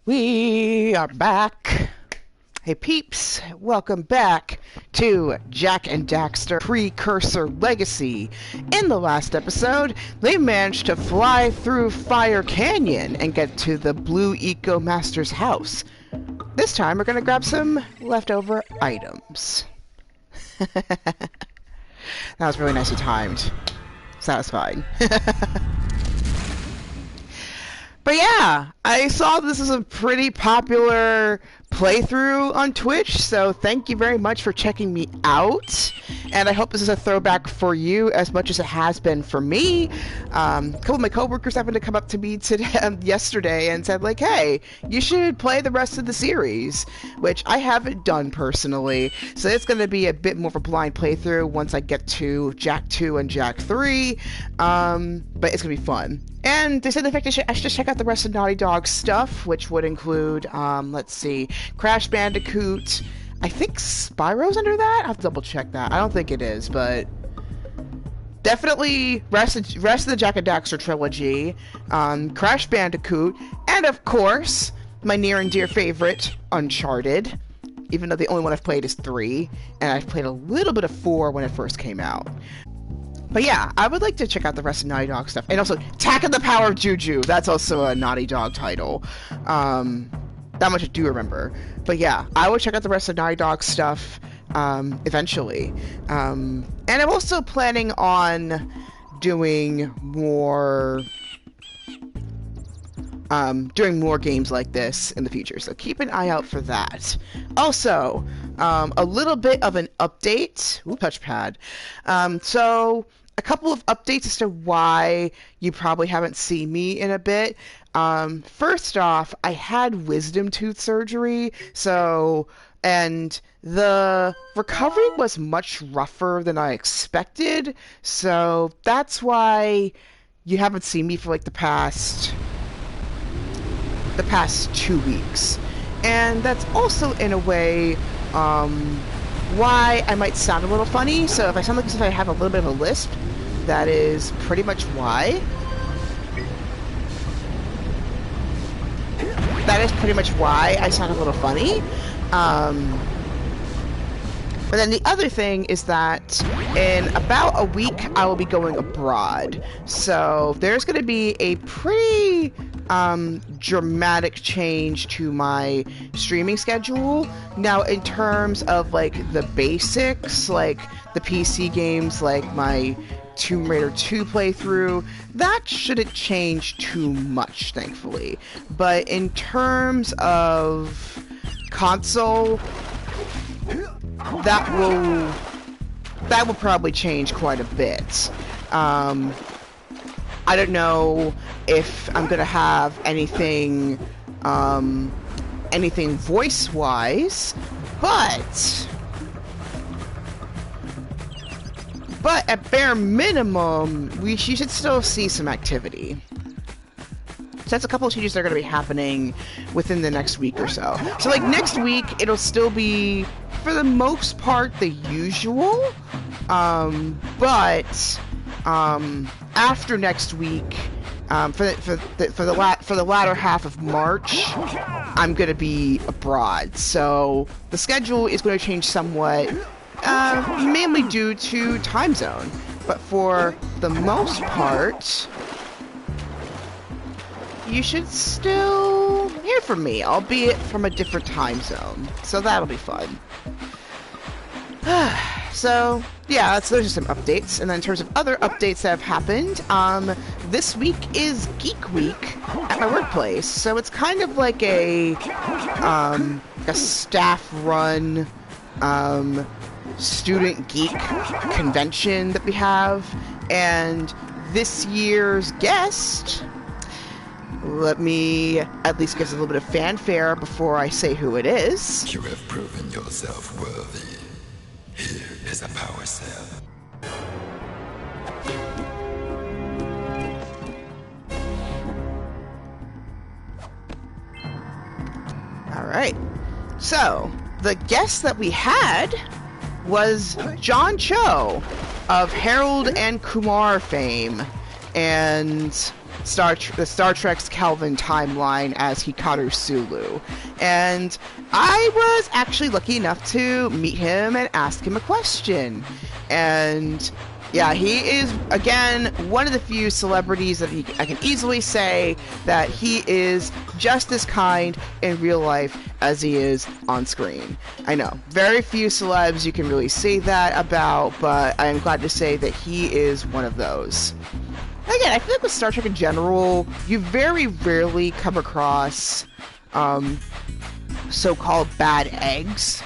We are back. Hey peeps, welcome back to Jak and Daxter Precursor Legacy. In the last episode, they managed to fly through Fire Canyon and get to the Blue Eco Master's house. This time we're gonna grab some leftover items. That was really nicely timed. Satisfying. But yeah, I saw this is a pretty popular playthrough on Twitch, so thank you very much for checking me out. And I hope this is a throwback for you as much as it has been for me. A couple of my coworkers happened to come up to me yesterday and said, like, hey, you should play the rest of the series, which I haven't done personally. So it's going to be a bit more of a blind playthrough once I get to Jak 2 and Jak 3. But it's going to be fun. And they said, in fact, I should just check out the rest of Naughty Dog's stuff, which would include, let's see, Crash Bandicoot. I think Spyro's under that? I'll have to double check that. I don't think it is, but definitely rest of the Jak and Daxter trilogy, Crash Bandicoot, and of course, my near and dear favorite, Uncharted. Even though the only one I've played is 3, and I've played a little bit of 4 when it first came out. But yeah, I would like to check out the rest of Naughty Dog stuff. And also, Attack of the Power of Juju. That's also a Naughty Dog title. That much I do remember. But yeah, I will check out the rest of Naughty Dog stuff eventually. And I'm also planning on doing more games like this in the future. So keep an eye out for that. Also, a little bit of an update. Ooh, touchpad. So a couple of updates as to why you probably haven't seen me in a bit. First off, I had wisdom tooth surgery, and the recovery was much rougher than I expected, so that's why you haven't seen me for like the past 2 weeks. And that's also, in a way, why I might sound a little funny. So if I sound like as if I have a little bit of a lisp, that is pretty much why. That is pretty much why I sound a little funny. But then the other thing is that in about a week, I will be going abroad. So there's going to be a pretty dramatic change to my streaming schedule. Now, in terms of like the basics, like the PC games, like my Tomb Raider 2 playthrough, that shouldn't change too much, thankfully. But in terms of console, that will probably change quite a bit. I don't know if I'm gonna have anything voice-wise, but at bare minimum, you should still see some activity. So that's a couple of changes that are going to be happening within the next week or so. So like next week, it'll still be, for the most part, the usual. But after next week, for the latter half of March, I'm going to be abroad. So the schedule is going to change somewhat, mainly due to time zone. But for the most part, you should still hear from me, albeit from a different time zone. So that'll be fun. So, yeah, those are some updates. And then in terms of other updates that have happened, this week is Geek Week at my workplace. So it's kind of like a staff-run student geek convention that we have. And this year's guest, let me at least give a little bit of fanfare before I say who it is. You have proven yourself worthy. Here is a power cell. Alright. So, the guest that we had was John Cho of Harold and Kumar fame. and the Star Trek's Kelvin timeline as Hikaru Sulu. And I was actually lucky enough to meet him and ask him a question. And yeah, he is, again, one of the few celebrities that I can easily say that he is just as kind in real life as he is on screen. I know, very few celebs you can really say that about, but I am glad to say that he is one of those. Again, I feel like with Star Trek in general, you very rarely come across so-called bad eggs.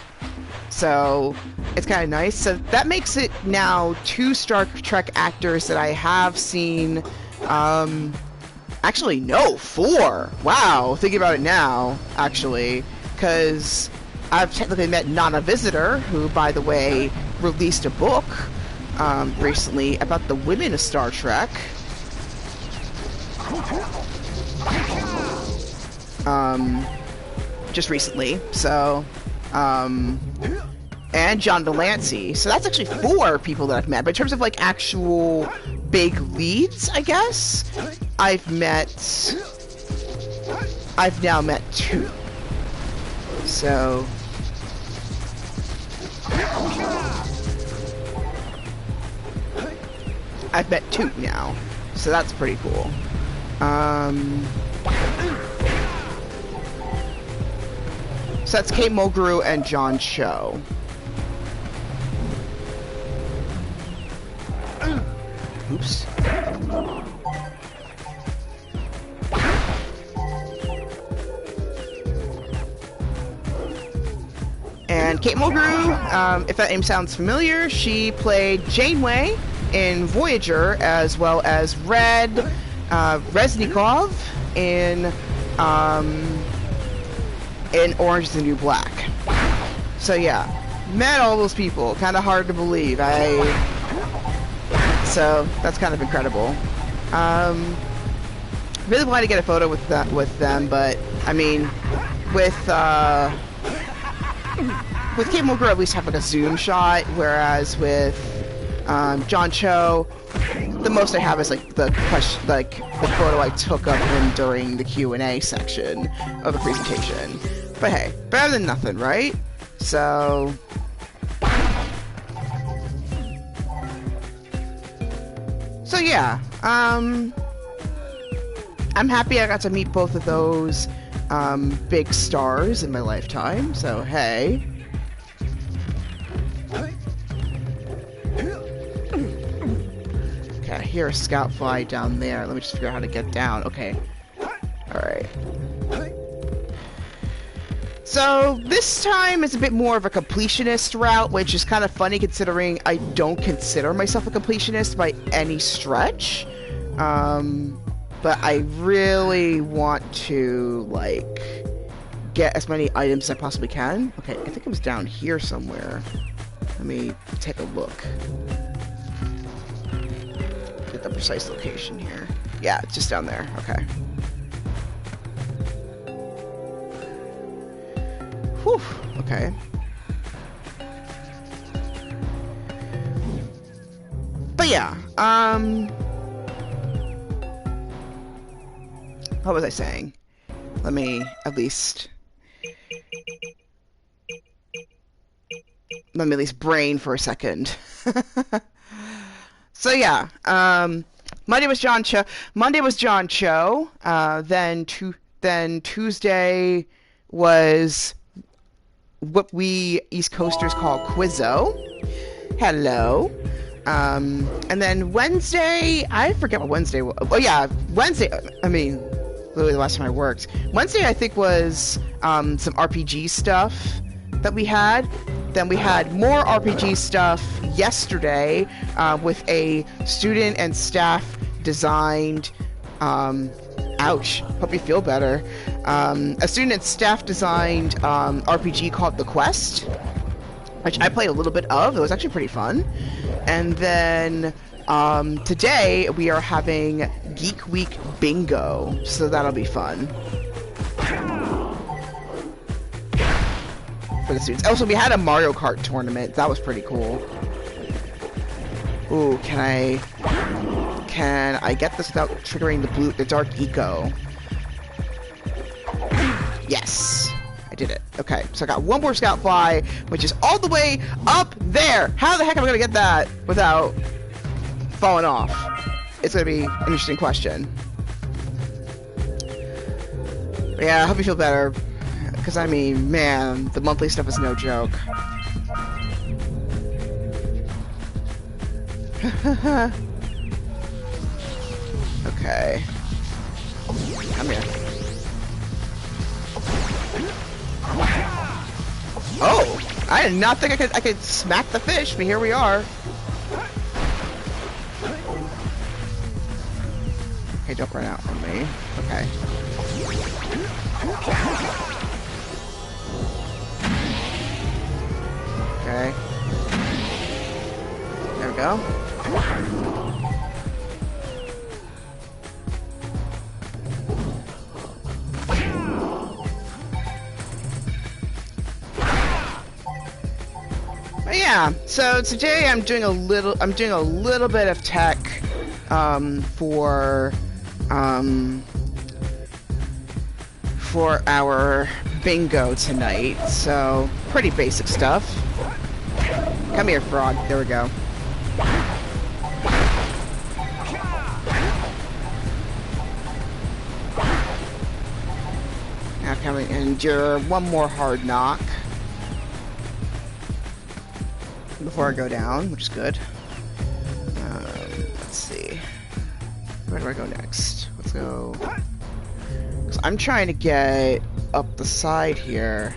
So it's kind of nice. So that makes it now 2 Star Trek actors that I have seen. Actually, no, 4. Wow, thinking about it now, actually, because I've technically met Nana Visitor, who, by the way, released a book recently about the women of Star Trek. Just recently. So, and John Delancey. So that's actually 4 people that I've met. But in terms of like actual big leads, I guess, I've now met 2. So I've met 2 now. So that's pretty cool. So that's Kate Mulgrew and John Cho. Oops. And Kate Mulgrew, if that name sounds familiar, she played Janeway in Voyager, as well as Red Reznikov in Orange is the New Black. So yeah, met all those people. Kind of hard to believe. So that's kind of incredible. Really wanted to get a photo with them, but I mean, with Kate Mulgrew, I at least have like a zoom shot, whereas with John Cho, the most I have is like the photo I took of him during the Q&A section of the presentation. But hey, better than nothing, right? So yeah, I'm happy I got to meet both of those big stars in my lifetime. So hey. Okay, I hear a scout fly down there. Let me just figure out how to get down. Okay. Alright. So this time is a bit more of a completionist route, which is kind of funny considering I don't consider myself a completionist by any stretch. But I really want to, like, get as many items as I possibly can. Okay, I think it was down here somewhere. Let me take a look. Get the precise location here. Yeah, it's just down there. Okay. Whew, okay. But yeah, what was I saying? Let me at least brain for a second. So yeah, Monday was John Cho. Then Tuesday was what we East Coasters call Quizzo. Hello. And then Wednesday, I forget what Wednesday was. Oh yeah, Wednesday, I mean, literally the last time I worked. Wednesday, I think, was some RPG stuff that we had. Then we had more RPG stuff yesterday with a student and staff designed, ouch, hope you feel better. A student and staff designed RPG called The Quest, which I played a little bit of. It was actually pretty fun. And then today we are having Geek Week Bingo, so that'll be fun for the students. Also, we had a Mario Kart tournament. That was pretty cool. Ooh, can can I get this without triggering the dark eco? Yes, I did it. Okay, so I got one more scout fly, which is all the way up there. How the heck am I gonna get that without falling off? It's gonna be an interesting question. But yeah, I hope you feel better. Because, I mean, man, the monthly stuff is no joke. Okay. Come here. Oh! I did not think I could smack the fish, but here we are. Okay, don't run out on me. Okay. Okay. There we go. But yeah, so today I'm doing a little bit of tech for our bingo tonight. So pretty basic stuff. Come here, frog. There we go. Now can we endure one more hard knock before I go down, which is good. Let's see. Where do I go next? Let's go. 'Cause I'm trying to get up the side here.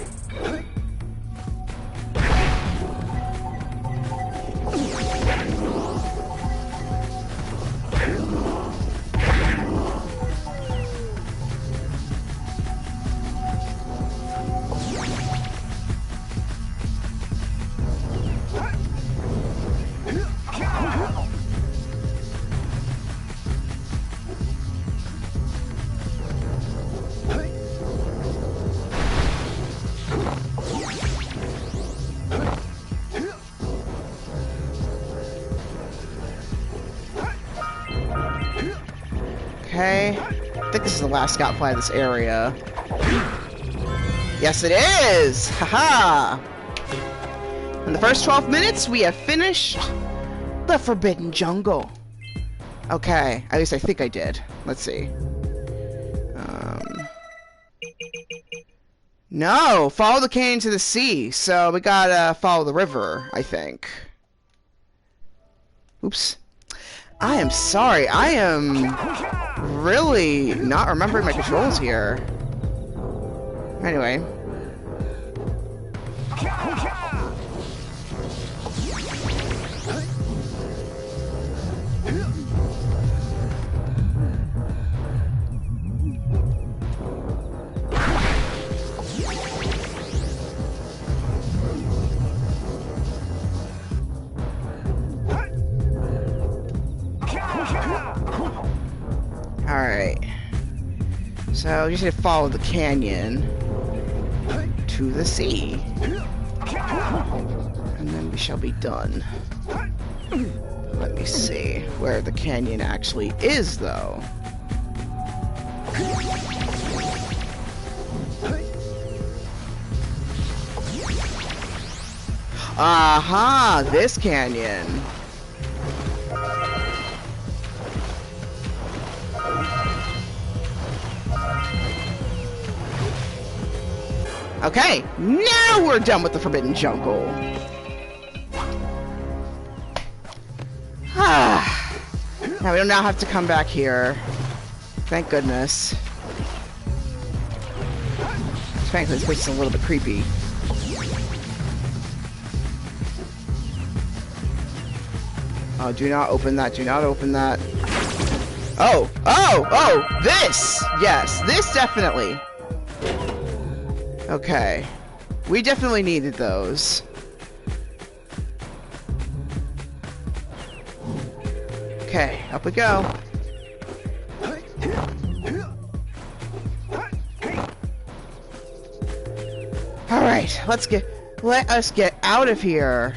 Okay, I think this is the last scout fly of this area. Yes, it is! Haha! In the first 12 minutes, we have finished the Forbidden Jungle. Okay, at least I think I did. Let's see. No! Follow the canyon to the sea, so we gotta follow the river, I think. Oops. I am sorry, I am really not remembering my controls here. Anyway. Alright. So, you just need to follow the canyon to the sea. And then we shall be done. Let me see where the canyon actually is, though. Aha! This canyon! Okay, now we're done with the Forbidden Jungle. Ah, now we don't now have to come back here. Thank goodness. Frankly, this place is a little bit creepy. Oh, do not open that. Do not open that. Oh! Oh! Oh! This! Yes, this definitely. Okay. We definitely needed those. Okay, up we go. Alright, let us get out of here.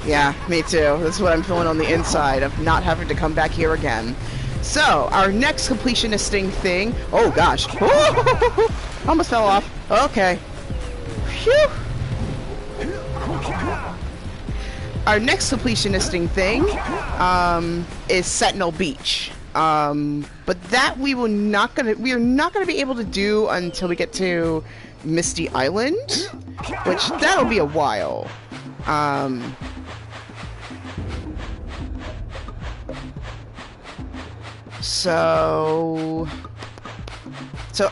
Yeah, me too. That's what I'm feeling on the inside of not having to come back here again. So, our next completionisting thing... Oh, gosh. Almost fell off. Okay. Phew. Our next completionisting thing is Sentinel Beach. But that we are not gonna be able to do until we get to Misty Island, which that'll be a while. So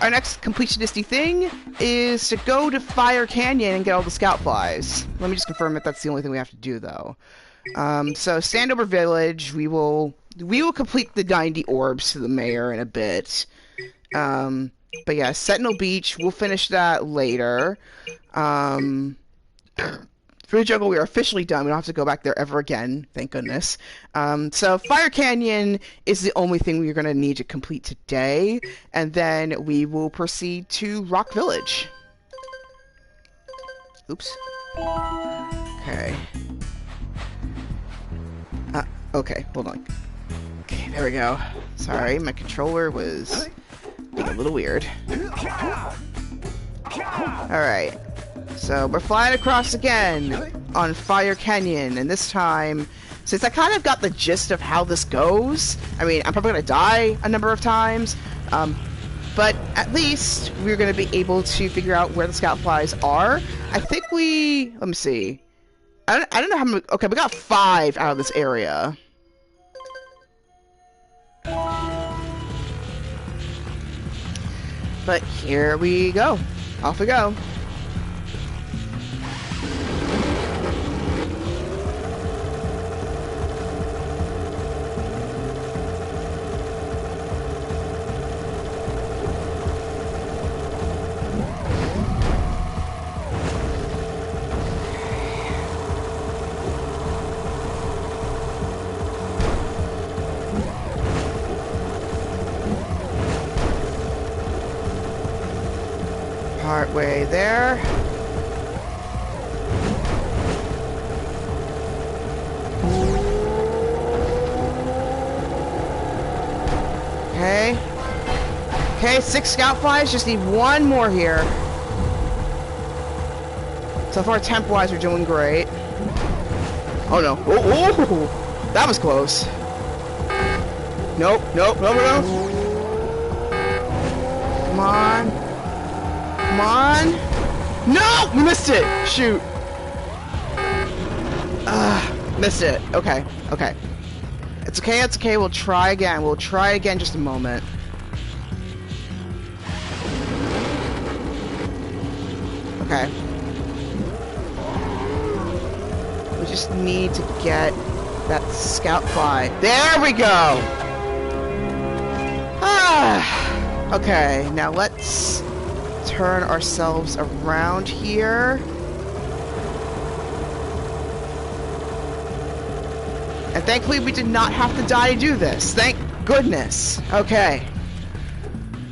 our next completionisty thing is to go to Fire Canyon and get all the scout flies. Let me just confirm that that's the only thing we have to do, though. So Standover Village, we will complete the 90 orbs to the mayor in a bit. But yeah, Sentinel Beach, we'll finish that later. For the jungle, we are officially done. We don't have to go back there ever again, thank goodness. So Fire Canyon is the only thing we're going to need to complete today, and then we will proceed to Rock Village. Oops. Okay. Okay, hold on. Okay, there we go. Sorry, my controller was being a little weird. Alright. So we're flying across again on Fire Canyon, and this time, since I kind of got the gist of how this goes, I mean, I'm probably going to die a number of times, but at least we're going to be able to figure out where the scout flies are. I think let me see. I don't know how many, okay, we got 5 out of this area. But here we go. Off we go. Partway there. Okay. Okay, 6 scout flies. Just need 1 more here. So far, temp-wise, we're doing great. Oh no. Oh, that was close. Nope, nope, nope, nope. Come on. Come on! No! We missed it! Shoot! Missed it. Okay, okay. It's okay, it's okay. We'll try again. We'll try again just a moment. Okay. We just need to get that scout fly. There we go! Okay, now let's turn ourselves around here. And thankfully we did not have to die to do this. Thank goodness. Okay.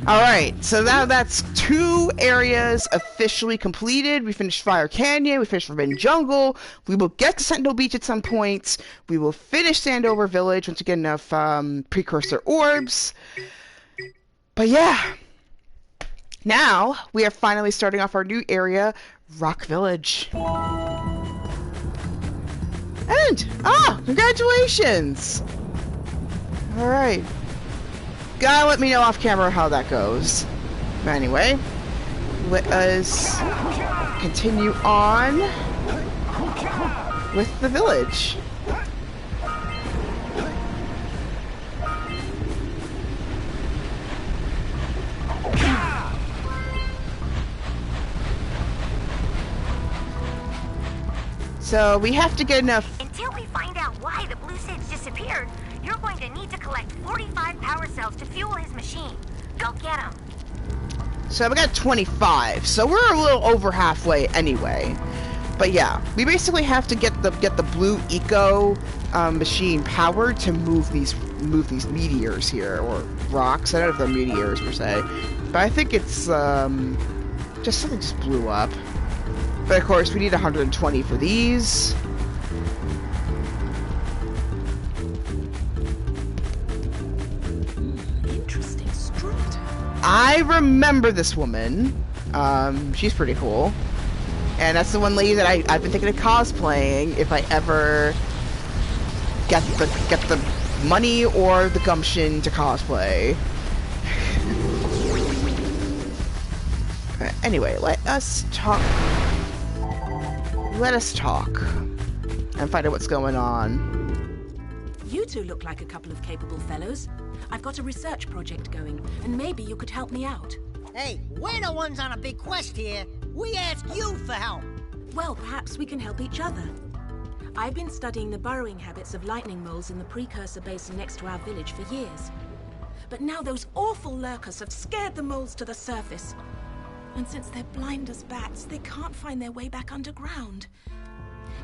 Alright, so now that's 2 areas officially completed. We finished Fire Canyon, we finished Forbidden Jungle, we will get to Sentinel Beach at some points, we will finish Sandover Village once we get enough Precursor orbs. But yeah. Now, we are finally starting off our new area, Rock Village. And, congratulations! Alright. Gotta let me know off camera how that goes. But anyway, let us continue on with the village. So we have to get enough. Until we find out why the blue sage disappeared, you're going to need to collect 45 power cells to fuel his machine. Go get them. So we got 25. So we're a little over halfway anyway. But yeah, we basically have to get the blue eco machine powered to move these meteors here, or rocks. I don't know if they're meteors per se, but I think it's just something just blew up. But of course, we need 120 for these. I remember this woman. She's pretty cool. And that's the one lady that I've been thinking of cosplaying if I ever get the money or the gumption to cosplay. Anyway, let us talk and find out what's going on. You two look like a couple of capable fellows. I've got a research project going, and maybe you could help me out. Hey, we're the ones on a big quest here. We ask you for help. Well, perhaps we can help each other. I've been studying the burrowing habits of lightning moles in the Precursor basin next to our village for years. But now those awful lurkers have scared the moles to the surface. And since they're blind as bats, they can't find their way back underground.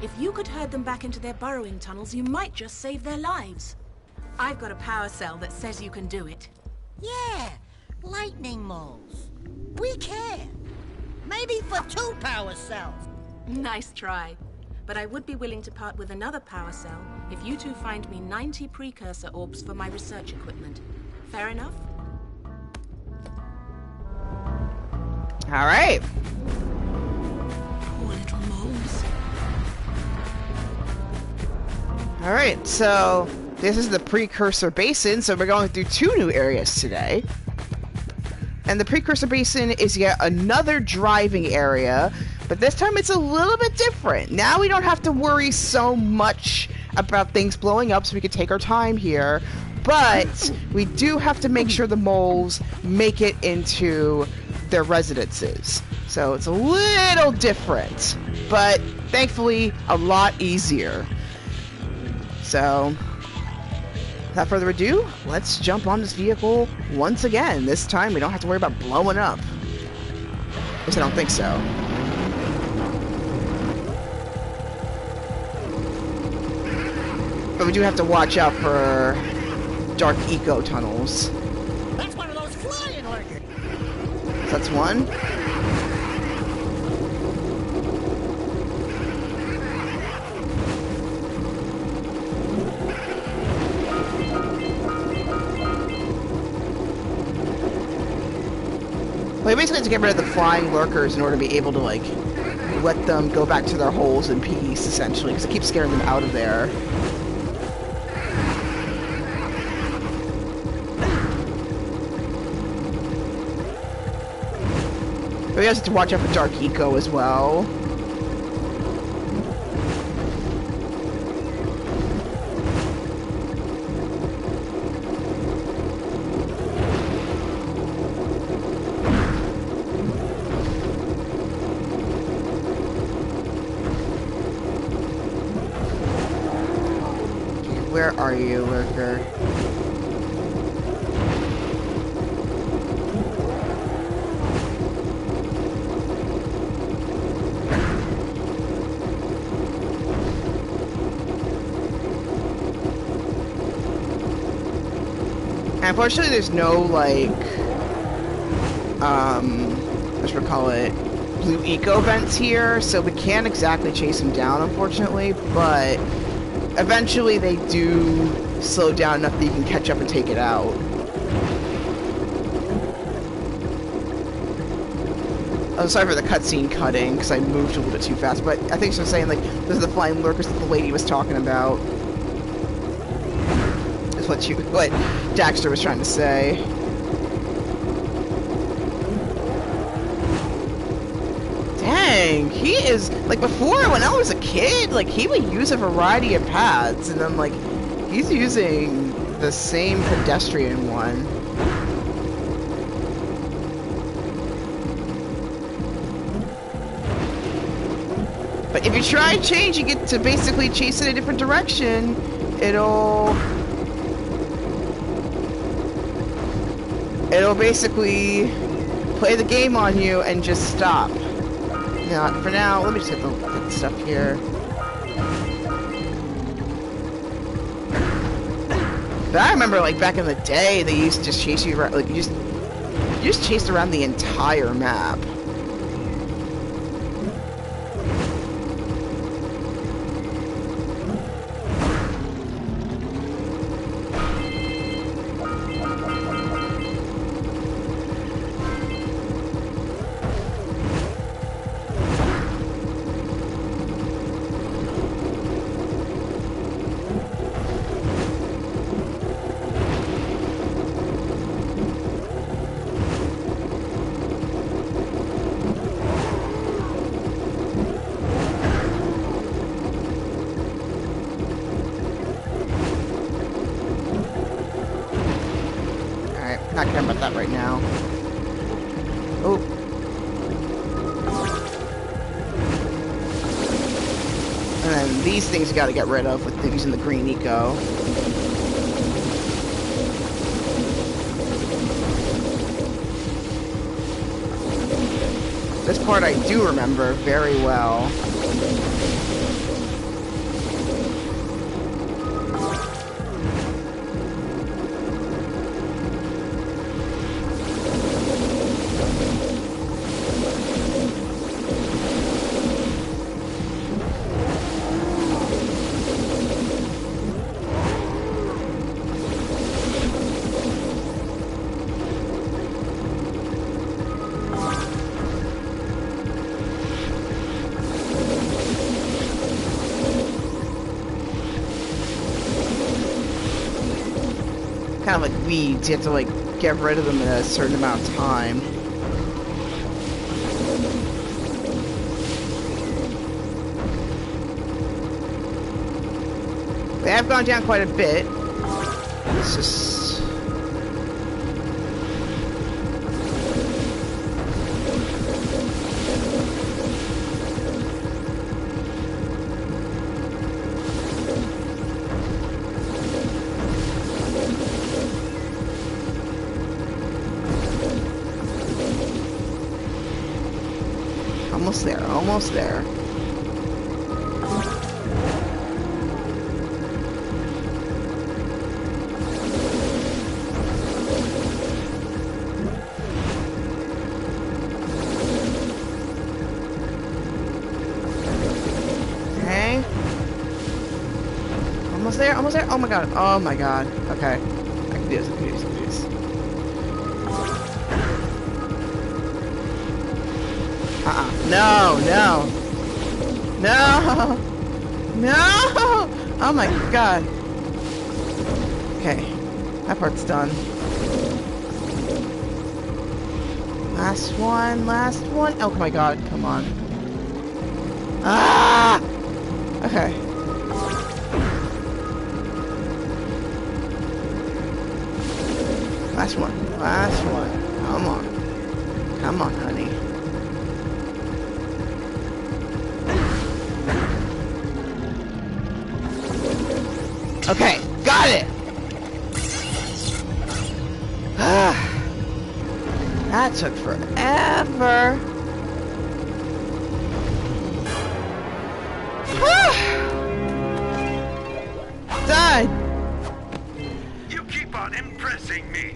If you could herd them back into their burrowing tunnels, you might just save their lives. I've got a power cell that says you can do it. Yeah, lightning moles. We can. Maybe for 2 power cells. Nice try. But I would be willing to part with another power cell if you two find me 90 Precursor orbs for my research equipment. Fair enough? All right. Poor little moles. All right, so this is the Precursor Basin, so we're going through 2 new areas today. And the Precursor Basin is yet another driving area, but this time it's a little bit different. Now we don't have to worry so much about things blowing up, so we can take our time here. But we do have to make sure the moles make it into their residences. So it's a little different, but thankfully a lot easier. So, without further ado, let's jump on this vehicle once again. This time we don't have to worry about blowing up. At least I don't think so. But we do have to watch out for dark eco tunnels. That's one of those flying lurkers. So that's one. Well, you basically have to get rid of the flying lurkers in order to be able to, like, let them go back to their holes in peace, essentially, because it keeps scaring them out of there. But we also have to watch out for dark eco as well. Where are you, lurker? And unfortunately, there's no, like, whatchamacallit, blue eco vents here, so we can't exactly chase them down, unfortunately, but eventually they do slow down enough that you can catch up and take it out. I'm sorry for the cutscene cutting, because I moved a little bit too fast, but I think she's saying, like, those are the flying lurkers that the lady was talking about. Is what Daxter was trying to say. Dang, he is, like, before, when I was a kid, like, he would use a variety of paths, and then, like, he's using the same pedestrian one. But if you try changing it to basically chase in a different direction, it'll basically play the game on you and just stop. Now, for now, let me just get the stuff here. But I remember, like, back in the day, they used to just chase you around, like, you just chased around the entire map. Not caring about that right now. Oh. And then these things you gotta get rid of with using the green eco. This part I do remember very well. Kind of like weeds, you have to like get rid of them in a certain amount of time. They have gone down quite a bit. It's just... Almost there, almost there. Okay. Almost there, almost there. Oh my god, oh my god. Okay. I can do this, I can do this, I can do this. No, no. No! No! Oh my god. Okay. That part's done. Last one, last one. Oh my god, come on. Ah! Okay. Last one, last one. Come on. Come on, honey. Okay, got it! That took forever. Done! You keep on impressing me.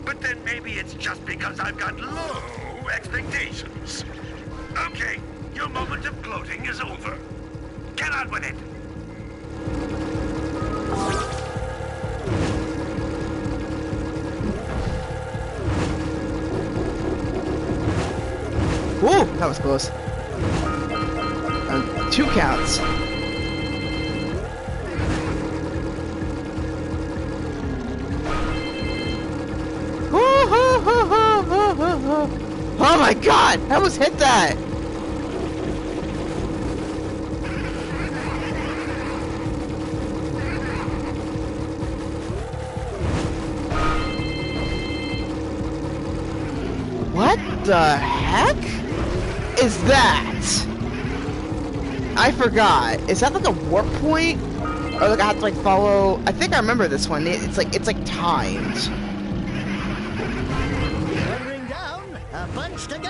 But then maybe it's just because I've got low expectations. Okay, your moment of gloating is over. Get on with it. Woo! That was close. 2 counts. Oh my god! I almost hit that! What the heck is that? I forgot. Is that like a warp point? Or like I have to like follow... I think I remember this one. It's like timed. Watering down, a bunch to go.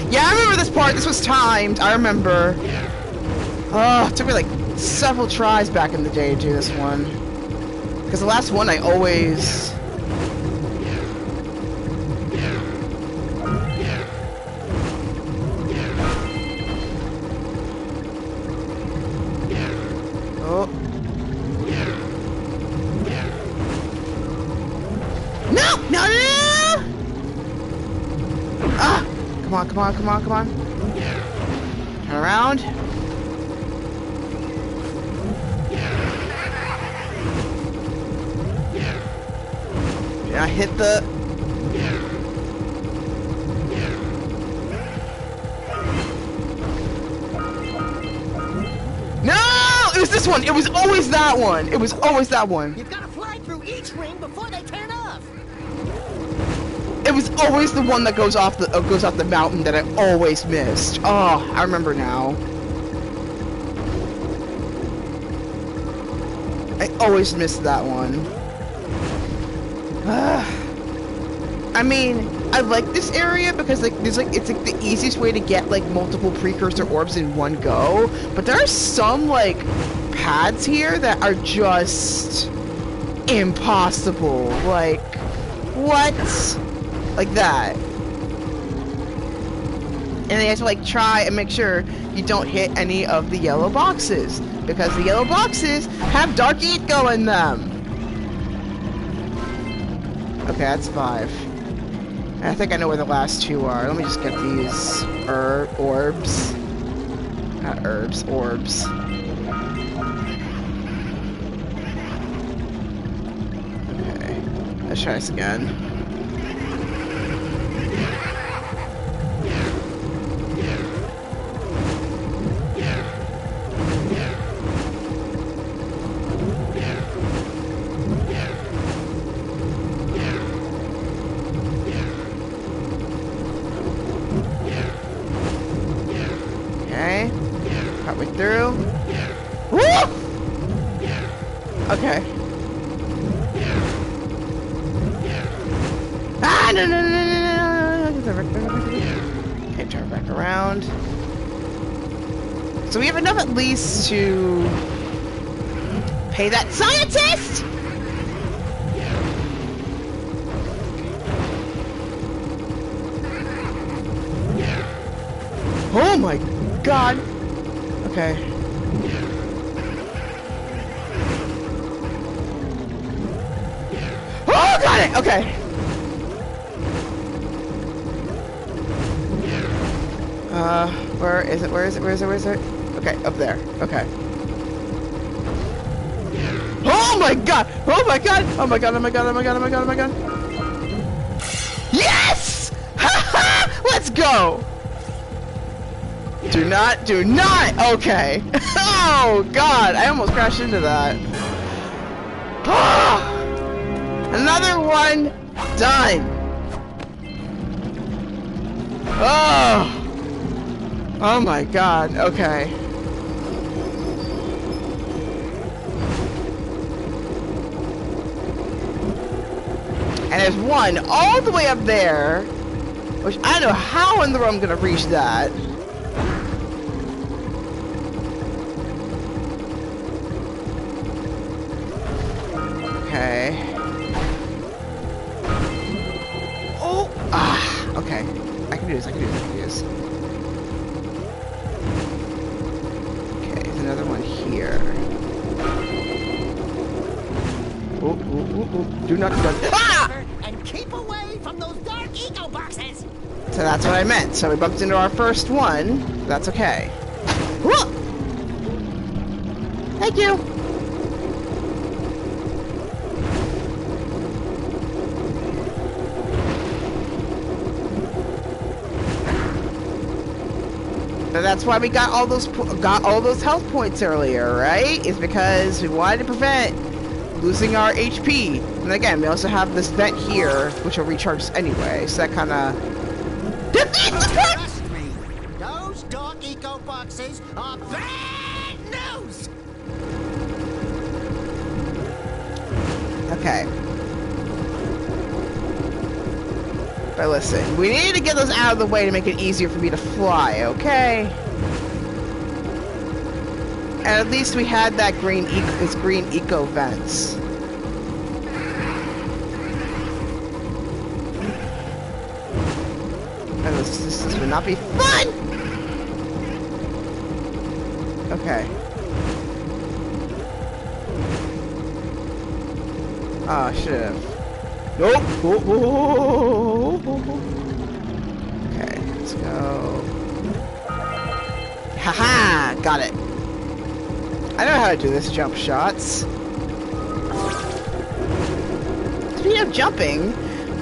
Yeah, I remember this part. This was timed. I remember. Oh, it took me like several tries back in the day to do this one. Because the last one I always... Oh. No! No, no, no! Ah! Come on, come on, come on, come on. Turn around. Yeah, hit the... No! this one! It was always that one! It was always that one! You've got to fly through each ring before they turn off. It was always the one that goes off the mountain that I always missed. Oh, I remember now. I always missed that one. I mean, I like this area because it's like the easiest way to get like multiple precursor orbs in one go. But there are some like pads here that are just impossible. Like, what? Like that. And then you have to like try and make sure you don't hit any of the yellow boxes, because the yellow boxes have dark eco in them. Okay, that's 5. And I think I know where the last 2 are. Let me just get these orbs. Not herbs, orbs. Okay, let's try this again. Partway through. Woo! Okay. Ah, no, no, no, no, no, no. Okay, turn back around. So we have enough at least to pay that scientist! Oh my god! Okay. Oh, got it! Okay. Where is it? Where is it? Where is it? Where is it? Okay, up there. Okay. Oh my god! Oh my god! Oh my god! Oh my god! Oh my god! Oh my god! Oh my god! Yes! Ha! Let's go! Do not! Okay. Oh god! I almost crashed into that. Another one done. Oh! Oh my god. Okay. And there's one all the way up there, which I don't know how in the world I'm gonna reach that. Okay. Oh! Ah! Okay. I can do this, I can do this, I can do this. Okay, there's another one here. Oh, oh, oh, oh. Do not... Ah! And keep away from those dark eco boxes! So that's what I meant. So we bumped into our first one. That's okay. Whoa! Thank you! So that's why we got all those health points earlier, right? Is because we wanted to prevent losing our HP. And again, we also have this vent here, which will recharge us anyway. So that kind of defeats the purpose. Trust me, those dark eco boxes are bad news. Okay. But listen, we need to get those out of the way to make it easier for me to fly, okay? And at least we had that green eco vents. And this would not be fun! Okay. Oh, should've. Nope! Okay, let's go. Haha! Got it. I know how to do this, jump shots. Speaking of jumping,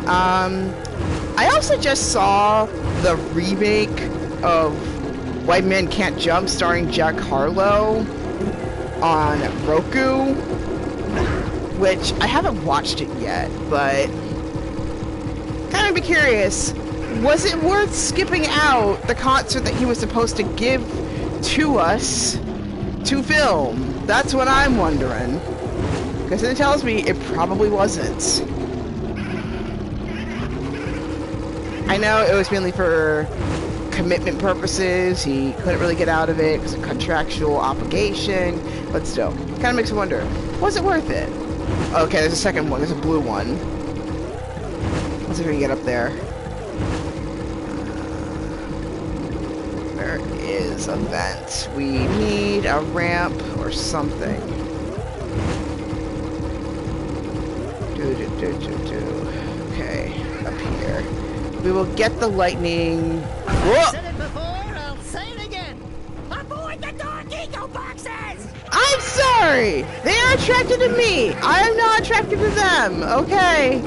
I also just saw the remake of White Men Can't Jump starring Jack Harlow on Roku, which I haven't watched it yet, but kind of be curious. Was it worth skipping out the concert that he was supposed to give to us to film? That's what I'm wondering. Because it tells me it probably wasn't. I know it was mainly for commitment purposes. He couldn't really get out of it because of contractual obligation. But still, kind of makes me wonder, was it worth it? Okay, there's a second one. There's a blue one. Let's see if we can get up there. There is a vent. We need a ramp or something. Okay, up here. We will get the lightning. Whoa! I've said it before, I'll say it again. Avoid the dark eco boxes! I'm sorry! They are attracted to me! I am not attracted to them, okay?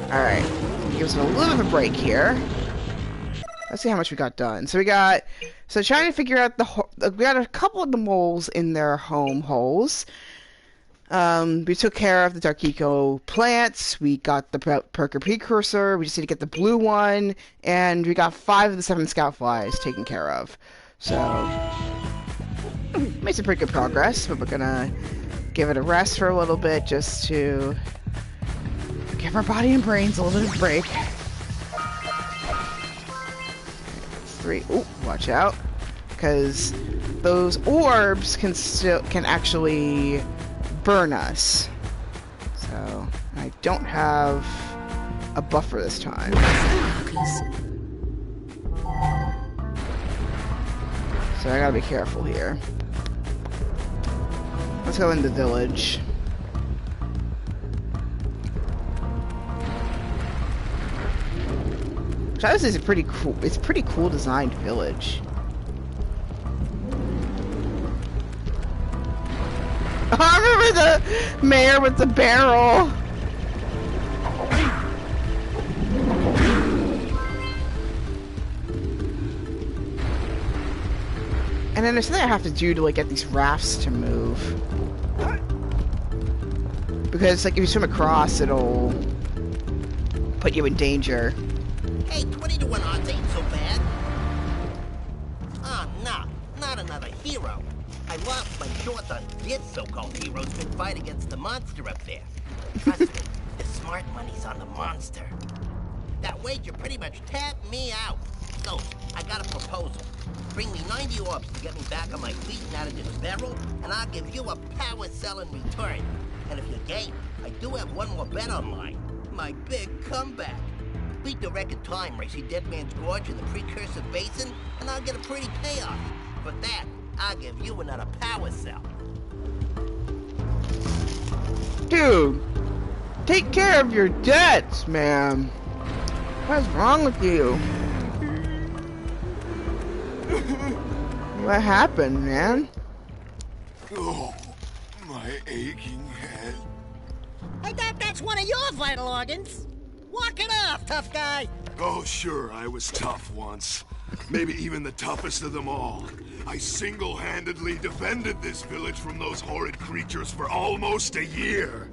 Alright. Give us a little bit of a break here. Let's see how much we got done. So trying to figure out we got a couple of the moles in their home holes. We took care of the Dark Eco plants. We got the Precursor. We just need to get the blue one. And we got 5 of the 7 scout flies taken care of. So, made some pretty good progress. But we're gonna give it a rest for a little bit just to give our body and brains a little bit of a break. 3. Ooh, watch out. Because those orbs can actually burn us. So I don't have a buffer this time. So I gotta be careful here. Let's go in the village. This is a pretty cool. It's a pretty cool designed village. I remember the mayor with the barrel. And then there's something I have to do to like get these rafts to move. Because like if you swim across, it'll put you in danger. Hey, 20 to 1 odds ain't so bad. Oh, no, not another hero. I lost my short on this so-called hero's good fight against the monster up there. Trust me, the smart money's on the monster. That wager pretty much tapped me out. So, I got a proposal. Bring me 90 orbs to get me back on my feet and out of this barrel, and I'll give you a power cell in return. And if you're game, I do have one more bet online. My big comeback. Beat the record time racing Dead Man's Gorge in the Precursor Basin, and I'll get a pretty payoff. For that, I'll give you another power cell. Dude, take care of your debts, man. What's wrong with you? What happened, man? Oh, my aching head. I thought that's one of your vital organs. Walk it off, tough guy. Oh, sure, I was tough once. Maybe even the toughest of them all. I single-handedly defended this village from those horrid creatures for almost a year.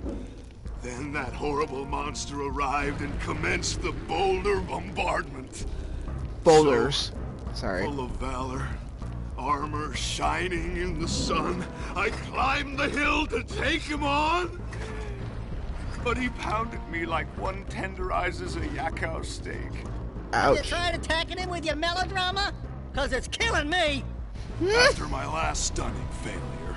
Then that horrible monster arrived and commenced the boulder bombardment. Boulders. Sorry. Full of valor, armor shining in the sun, I climbed the hill to take him on. But he pounded me like one tenderizes a yakao steak. Ouch. You tried attacking him with your melodrama? Cause it's killing me. After my last stunning failure,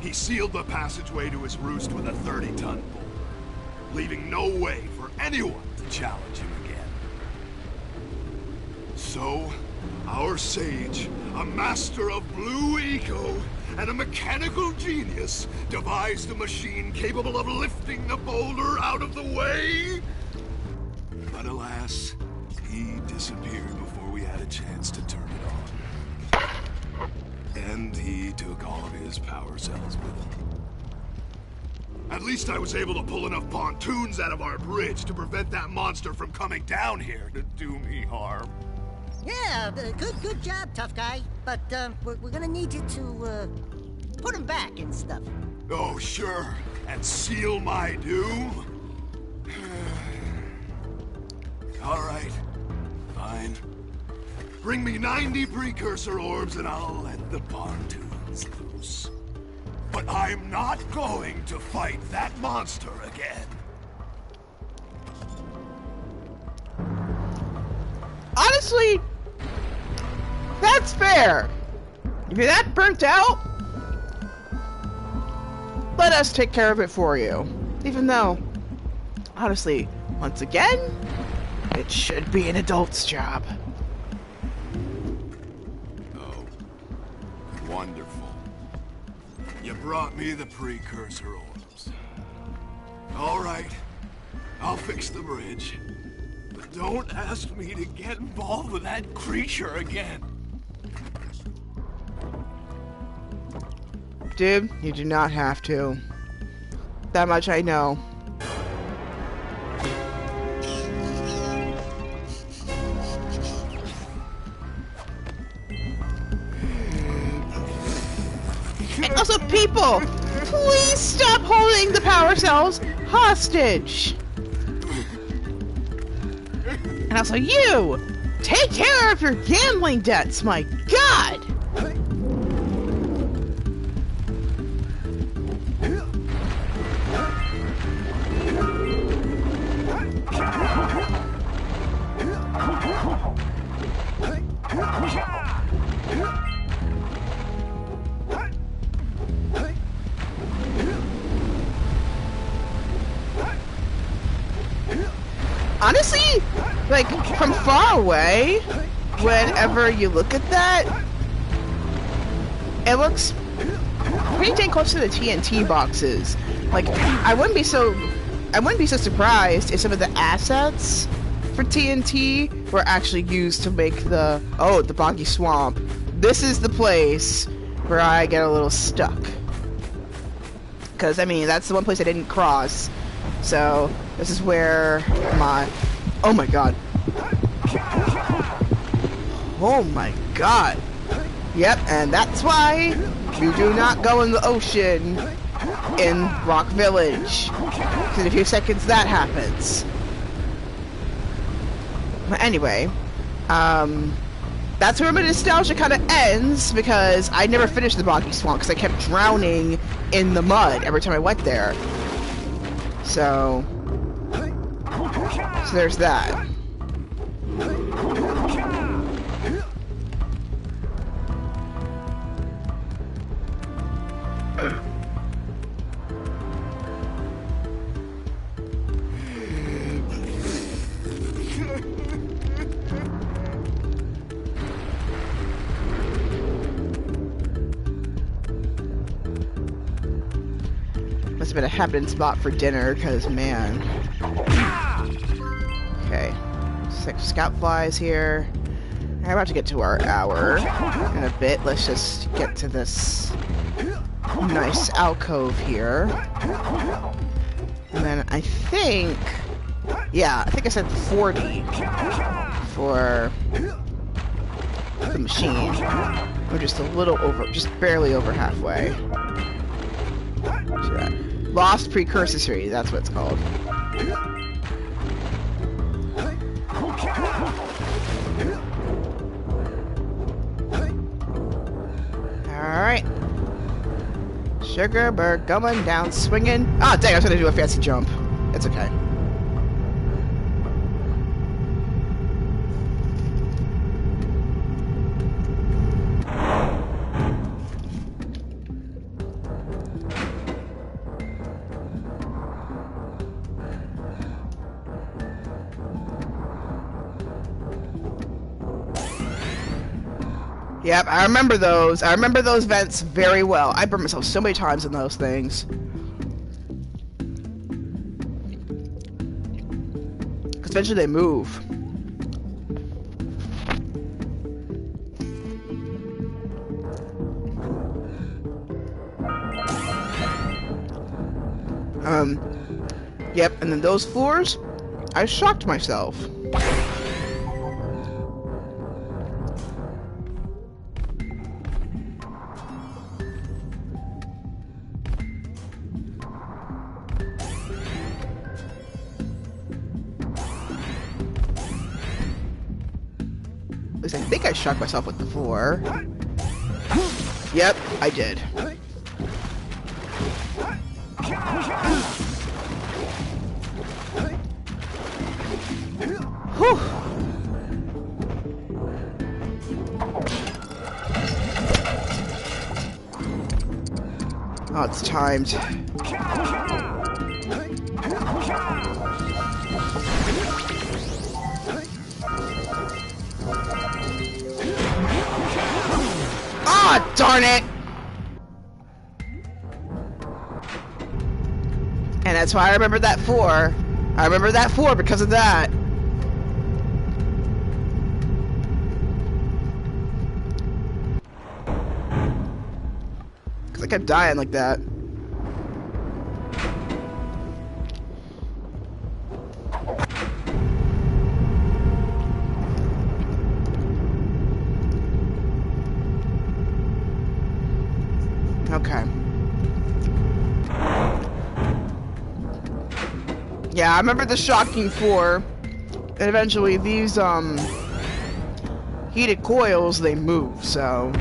he sealed the passageway to his roost with a 30-ton boulder, leaving no way for anyone to challenge him again. So, our sage, a master of blue eco, and a mechanical genius, devised a machine capable of lifting the boulder out of the way. But alas, he disappeared before we had a chance to turn it on. And he took all of his power cells with him. At least I was able to pull enough pontoons out of our bridge to prevent that monster from coming down here to do me harm. Yeah, good job, tough guy. But we're gonna need you to put him back and stuff. Oh, sure. And seal my doom? All right. Fine. Bring me 90 Precursor orbs and I'll let the pontoons loose. But I'm not going to fight that monster again. Honestly, that's fair. If you're that burnt out, let us take care of it for you. Even though, honestly, once again, it should be an adult's job. Oh, wonderful. You brought me the Precursor orbs. All right, I'll fix the bridge. But don't ask me to get involved with that creature again. Dude, you do not have to. That much I know. And also, people, please stop holding the power cells hostage. And also, you, take care of your gambling debts, my God! Honestly, like, from far away, whenever you look at that, it looks pretty dang close to the TNT boxes. Like, I wouldn't be so surprised if some of the assets for TNT were actually used to make the boggy swamp. This is the place where I get a little stuck. Because, I mean, that's the one place I didn't cross. So, this is where my... Oh my god. Oh my god. Yep, and that's why you do not go in the ocean in Rock Village. Because in a few seconds that happens. But anyway, that's where my nostalgia kind of ends, because I never finished the boggy swamp because I kept drowning in the mud every time I went there. So there's that. Must have been a happening spot for dinner, because, man. Okay. 6 scout flies here. We're about to get to our hour in a bit. Let's just get to this nice alcove here. And then I think... Yeah, I think I said 40 for the machine. We're just a little over, just barely over halfway. Lost Precursor series, that's what it's called. Alright. Sugarbird going down, swinging. Ah, dang, I was gonna do a fancy jump. It's okay. Yep, I remember those. I remember those vents very well. I burned myself so many times in those things. Because eventually they move. Yep, and then those floors, I shocked myself. least I think I shocked myself with the 4. Yep, I did. Whew. Oh, it's timed. Ah, darn it! And that's why I remember that 4. I remember that 4 because of that. Because I kept dying like that. Okay. Yeah, I remember the shocking 4. And eventually these, heated coils, they move, so...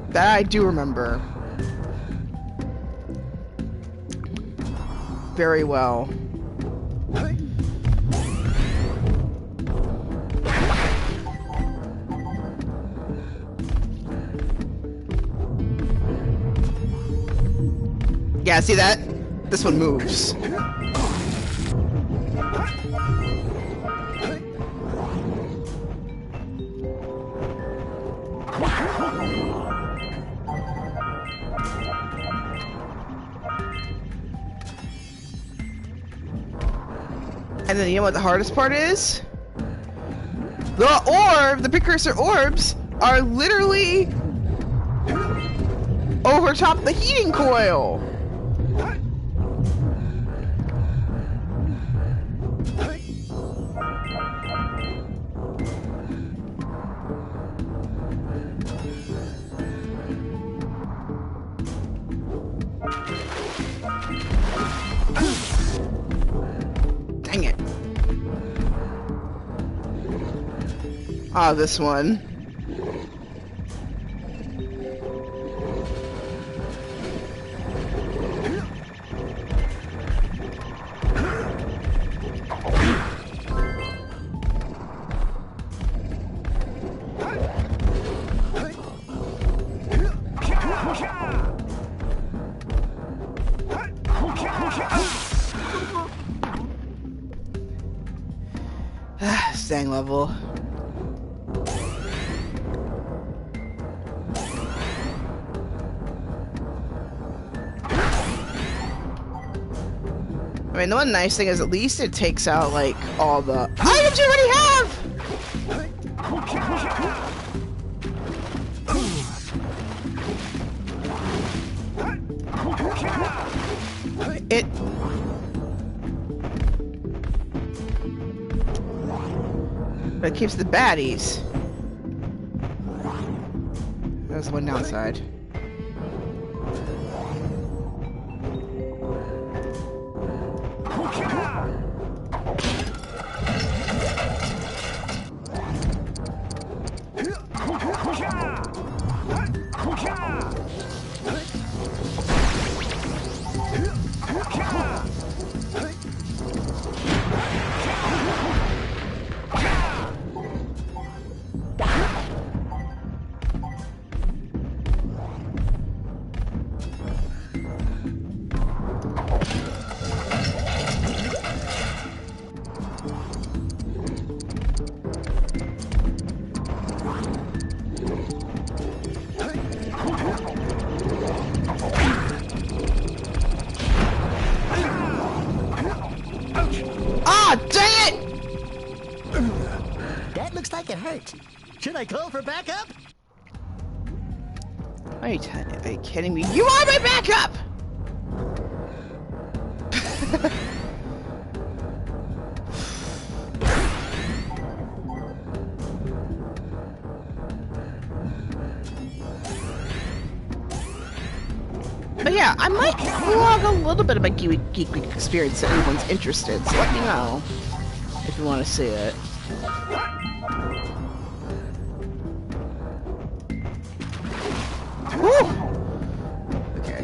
That I do remember. Very well. Yeah, see that? This one moves. And then you know what the hardest part is? The precursor orbs are literally over top the heating coil. Dang it. Ah, this one. Staying level. I mean, the one nice thing is at least it takes out, like, all the items you already have! But it keeps the baddies. That's the one downside. It hurt. Should I call for backup? Are you kidding me? You are my backup! But yeah, I might vlog a little bit of my geek week experience if anyone's interested, so let me know if you want to see it. Woo! Okay.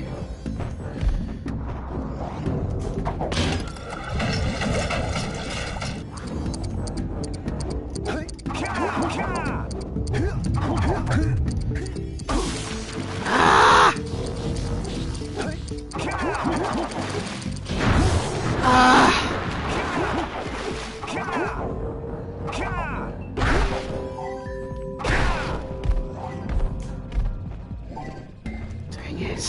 Ah! Ah! Dang it.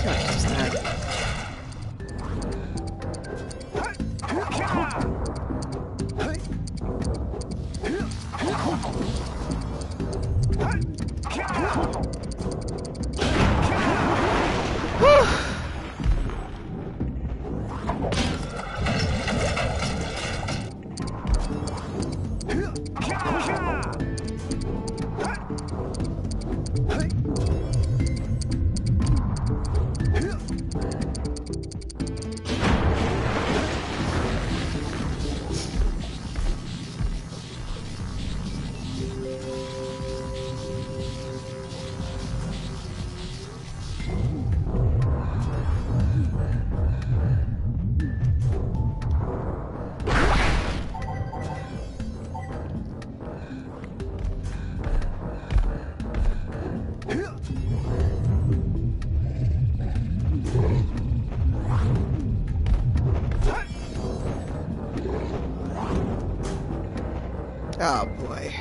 God, just that. Whew. Oh boy.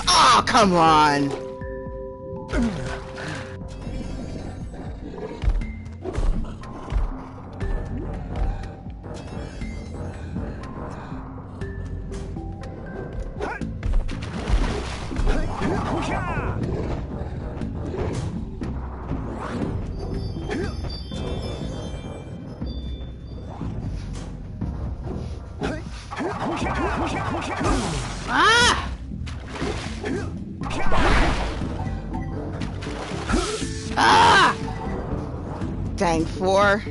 Oh, come on. Ah! Ah! Dang, 4.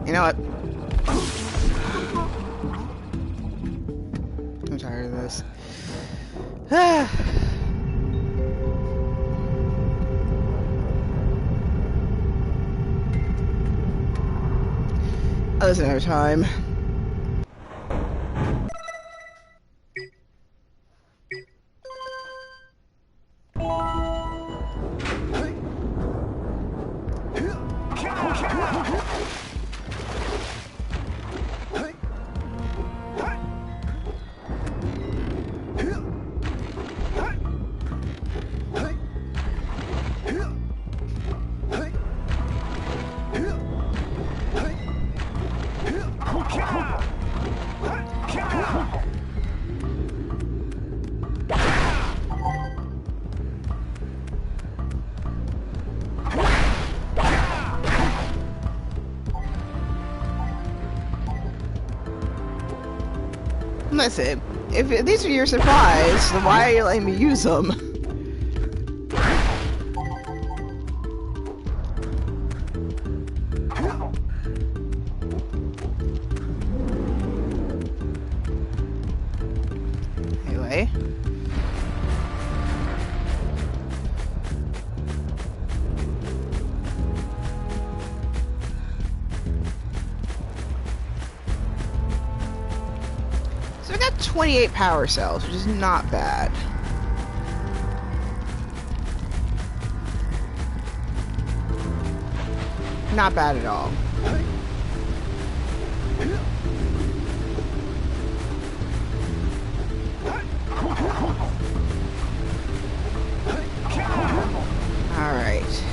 You know what? I'm tired of this. Oh, there's another time. Listen, if these are your supplies, then why are you letting me use them? Anyway. So we got 28 power cells, which is not bad. Not bad at all. Alright.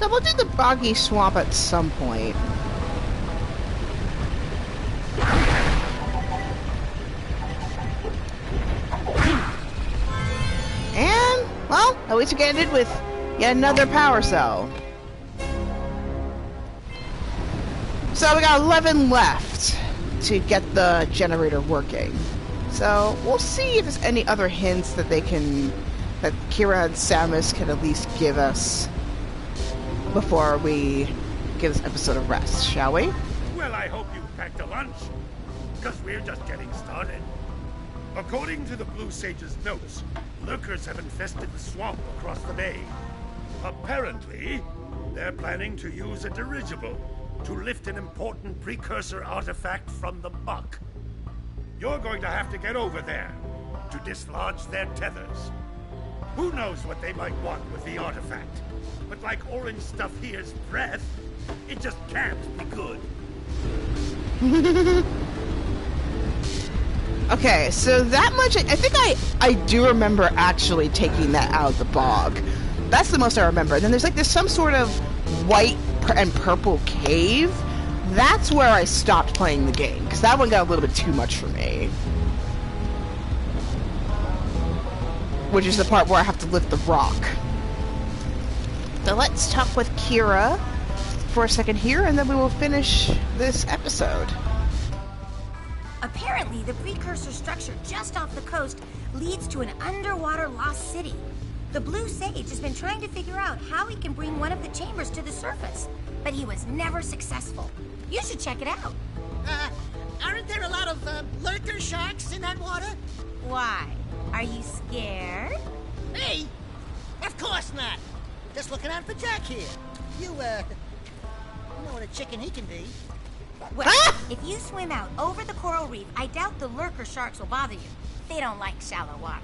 So we'll do the boggy swamp at some point. And, well, at least we ended with yet another power cell. So we got 11 left to get the generator working. So we'll see if there's any other hints that that Kira and Samus can at least give us before we give this episode a rest, shall we? Well, I hope you packed a lunch, because we're just getting started. According to the Blue Sage's notes, lurkers have infested the swamp across the bay. Apparently, they're planning to use a dirigible to lift an important Precursor artifact from the muck. You're going to have to get over there to dislodge their tethers. Who knows what they might want with the artifact? But like orange stuff here's breath, it just can't be good. Okay, so that much, I think I do remember actually taking that out of the bog. That's the most I remember. And then there's some sort of white and purple cave. That's where I stopped playing the game, because that one got a little bit too much for me. Which is the part where I have to lift the rock. So let's talk with Kira for a second here, and then we will finish this episode. Apparently, the precursor structure just off the coast leads to an underwater lost city. The Blue Sage has been trying to figure out how he can bring one of the chambers to the surface, but he was never successful. You should check it out. Aren't there a lot of lurker sharks in that water? Why? Are you scared? Me? Of course not. Just looking out for Jack here. You know what a chicken he can be. Well, if you swim out over the coral reef, I doubt the lurker sharks will bother you. They don't like shallow water.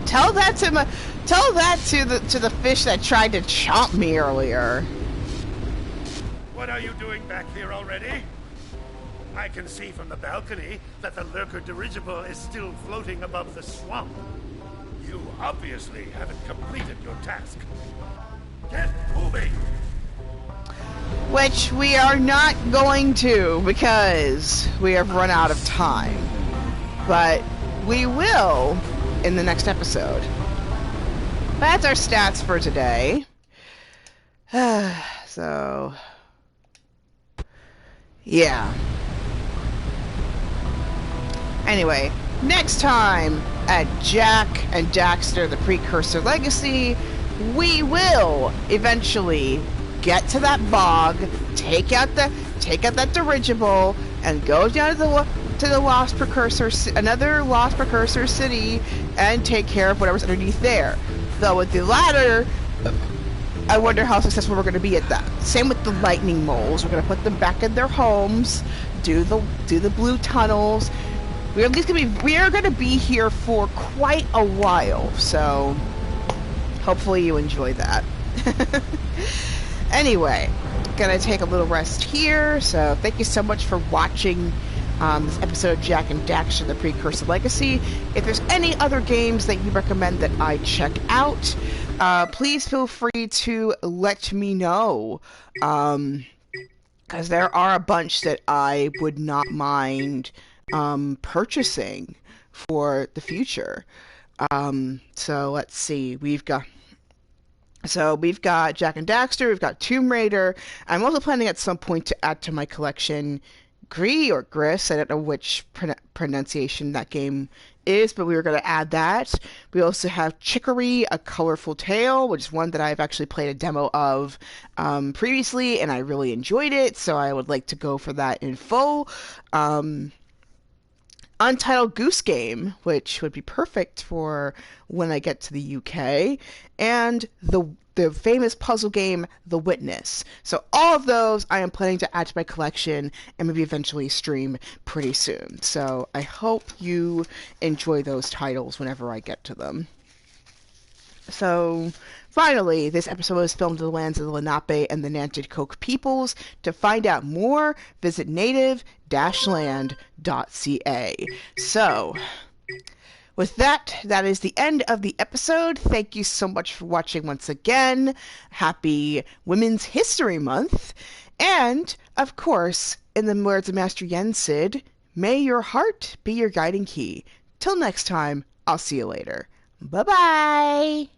Tell that to the fish that tried to chomp me earlier. What are you doing back here already? I can see from the balcony that the lurker dirigible is still floating above the swamp. You obviously haven't completed your task. Get moving! Which we are not going to, because we have run out of time. But we will in the next episode. That's our stats for today. So, yeah. Anyway, next time at Jack and Daxter, the Precursor Legacy, we will eventually get to that bog, take out that dirigible, and go down to the Lost Precursor, another Lost Precursor city, and take care of whatever's underneath there. Though with the latter, I wonder how successful we're going to be at that. Same with the lightning moles. We're going to put them back in their homes, do the blue tunnels. We are going to be here for quite a while, so hopefully you enjoy that. Anyway, gonna take a little rest here. So thank you so much for watching this episode of Jack and Daxter, the Precursor Legacy. If there's any other games that you recommend that I check out, please feel free to let me know. Because there are a bunch that I would not mind purchasing for the future. So let's see. We've got Jack and Daxter, we've got Tomb Raider. I'm also planning at some point to add to my collection Gree or Gris. I don't know which pronunciation that game is, but we were going to add that. We also have Chicory, A Colorful Tale, which is one that I've actually played a demo of previously, and I really enjoyed it, so I would like to go for that in full. Untitled Goose Game, which would be perfect for when I get to the UK, and the famous puzzle game The Witness. So all of those I am planning to add to my collection and maybe eventually stream pretty soon. So I hope you enjoy those titles whenever I get to them. So, finally, this episode was filmed in the lands of the Lenape and the Nanticoke peoples. To find out more, visit native-land.ca. So, With that, that is the end of the episode. Thank you so much for watching once again. Happy Women's History Month. And, of course, in the words of Master Yensid, may your heart be your guiding key. Till next time, I'll see you later. Bye-bye!